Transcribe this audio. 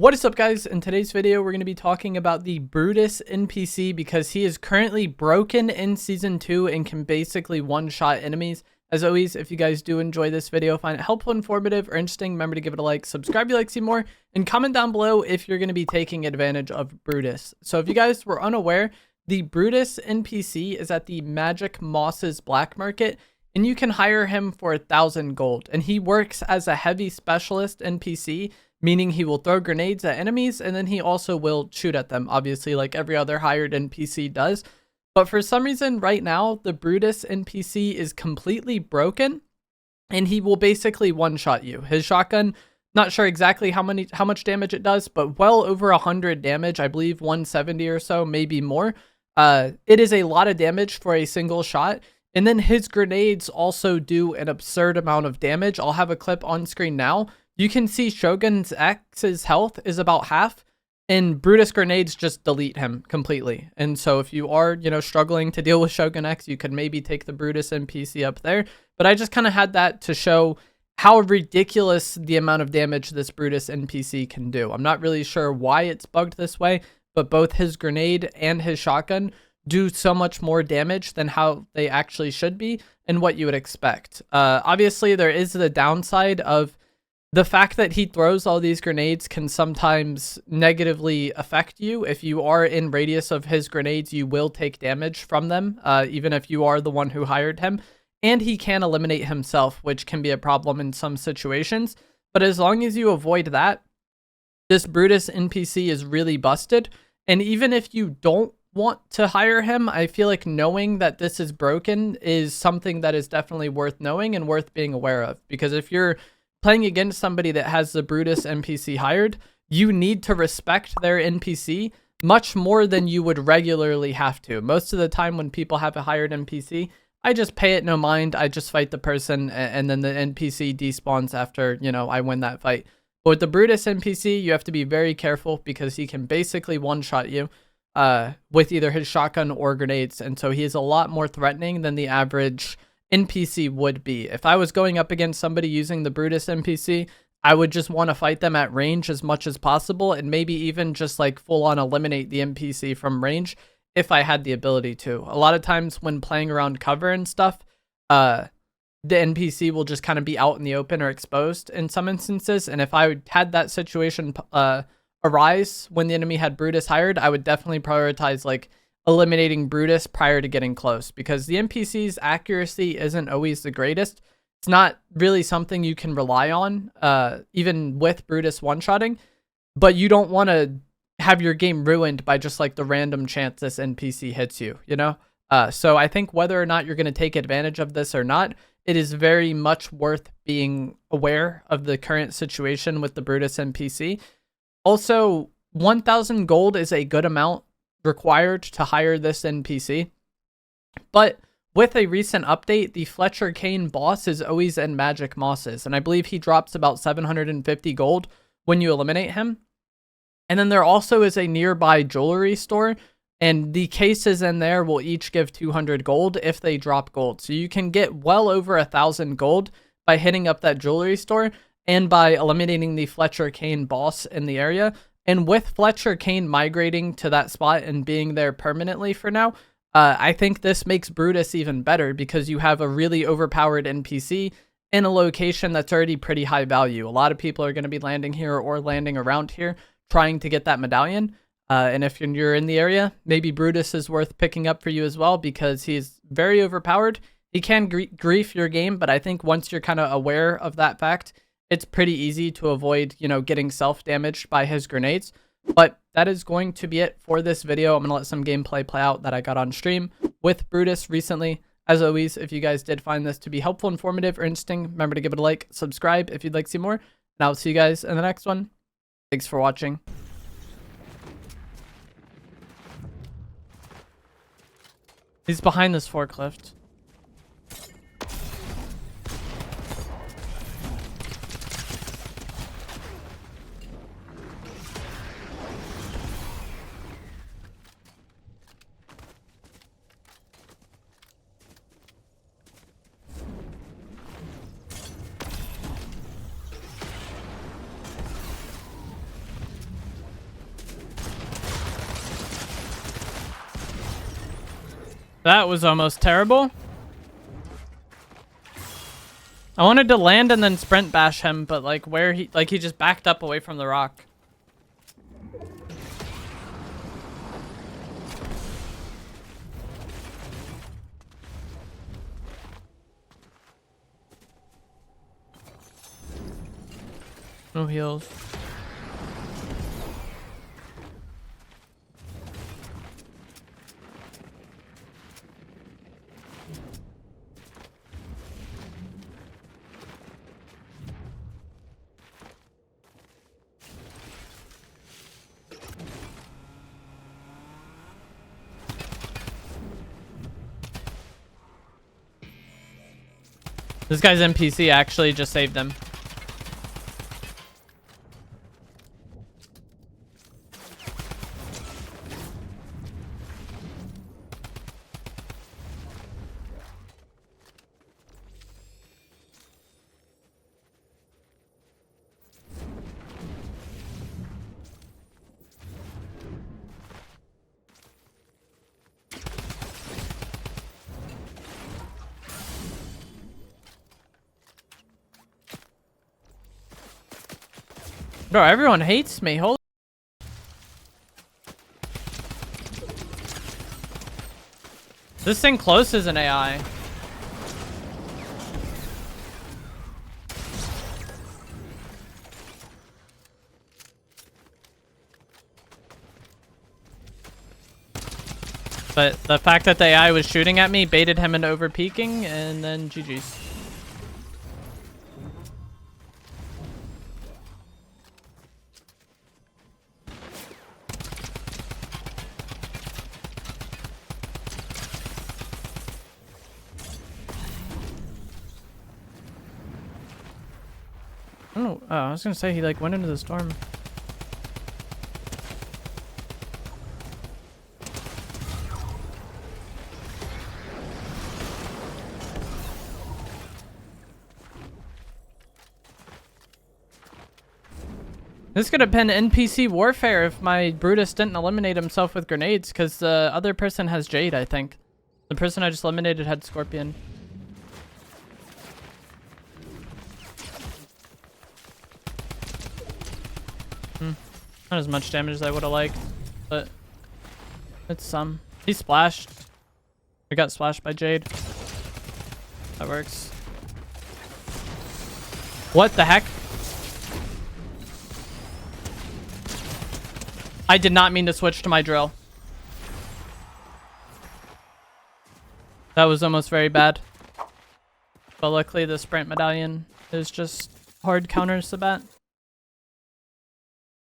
What is up, guys? In today's video, we're going to be talking about the Brutus NPC because he is currently broken in Season 2 and can basically one-shot enemies. As always, if you guys do enjoy this video, find it helpful, informative, or interesting, remember to give it a like, subscribe if you like to see more, and comment down below if you're going to be taking advantage of Brutus. So if you guys were unaware, the Brutus NPC is at the Magic Mosses Black Market, and you can hire him for 1,000 gold. And he works as a heavy specialist NPC, meaning he will throw grenades at enemies, and then he also will shoot at them, obviously, like every other hired NPC does. But for some reason, right now, the Brutus NPC is completely broken, and he will basically one-shot you. His shotgun, not sure exactly how much damage it does, but well over 100 damage, I believe 170 or so, maybe more. It is a lot of damage for a single shot. And then his grenades also do an absurd amount of damage. I'll have a clip on screen now. You can see Shogun X's health is about half, and Brutus grenades just delete him completely. And so if you are, struggling to deal with Shogun X, you could maybe take the Brutus NPC up there. But I just kind of had that to show how ridiculous the amount of damage this Brutus NPC can do. I'm not really sure why it's bugged this way, but both his grenade and his shotgun do so much more damage than how they actually should be and what you would expect. Obviously, there is the downside of the fact that he throws all these grenades can sometimes negatively affect you. If you are in radius of his grenades, you will take damage from them, even if you are the one who hired him. And he can eliminate himself, which can be a problem in some situations. But as long as you avoid that, this Brutus NPC is really busted. And even if you don't want to hire him, I feel like knowing that this is broken is something that is definitely worth knowing and worth being aware of. Because if you're playing against somebody that has the Brutus NPC hired, you need to respect their NPC much more than you would regularly have to. Most of the time when people have a hired NPC, I just pay it no mind. I just fight the person, and then the NPC despawns after, I win that fight. But with the Brutus NPC, you have to be very careful because he can basically one-shot you with either his shotgun or grenades. And so he is a lot more threatening than the average NPC would be. If I was going up against somebody using the Brutus NPC, I would just want to fight them at range as much as possible, and maybe even just like full on eliminate the NPC from range if I had the ability to. A lot of times when playing around cover and stuff, the NPC will just kind of be out in the open or exposed in some instances. And if I had that situation arise when the enemy had Brutus hired, I would definitely prioritize like eliminating Brutus prior to getting close, because the NPC's accuracy isn't always the greatest. It's not really something you can rely on, even with Brutus one-shotting, but you don't want to have your game ruined by just like the random chance this NPC hits you, So I think whether or not you're going to take advantage of this or not, it is very much worth being aware of the current situation with the Brutus NPC. Also, 1,000 gold is a good amount required to hire this NPC, but with a recent update, the Fletcher Kane boss is always in Magic Mosses, and I believe he drops about 750 gold when you eliminate him. And then there also is a nearby jewelry store, and the cases in there will each give 200 gold if they drop gold. So you can get well over 1,000 gold by hitting up that jewelry store and by eliminating the Fletcher Kane boss in the area. And with Fletcher Kane migrating to that spot and being there permanently for now, I think this makes Brutus even better because you have a really overpowered NPC in a location that's already pretty high value. A lot of people are going to be landing here or landing around here trying to get that medallion. And if you're in the area, maybe Brutus is worth picking up for you as well because he's very overpowered. He can grief your game, but I think once you're kind of aware of that fact, it's pretty easy to avoid, getting self-damaged by his grenades. But that is going to be it for this video. I'm going to let some gameplay play out that I got on stream with Brutus recently. As always, if you guys did find this to be helpful, informative, or interesting, remember to give it a like, subscribe if you'd like to see more. And I'll see you guys in the next one. Thanks for watching. He's behind this forklift. That was almost terrible. I wanted to land and then sprint bash him, but like where he just backed up away from the rock. No heals. This guy's NPC actually just saved him. Bro, everyone hates me. Holy. This thing close is an AI. But the fact that the AI was shooting at me baited him into over peeking, and then GG's. Oh, I was gonna say he like went into the storm. This could have been NPC warfare if my Brutus didn't eliminate himself with grenades, because the other person has Jade, I think. The person I just eliminated had Scorpion. Not as much damage as I would have liked, but it's some. He splashed. We got splashed by Jade. That works. What the heck? I did not mean to switch to my drill. That was almost very bad. But luckily the sprint medallion is just hard counters the bat.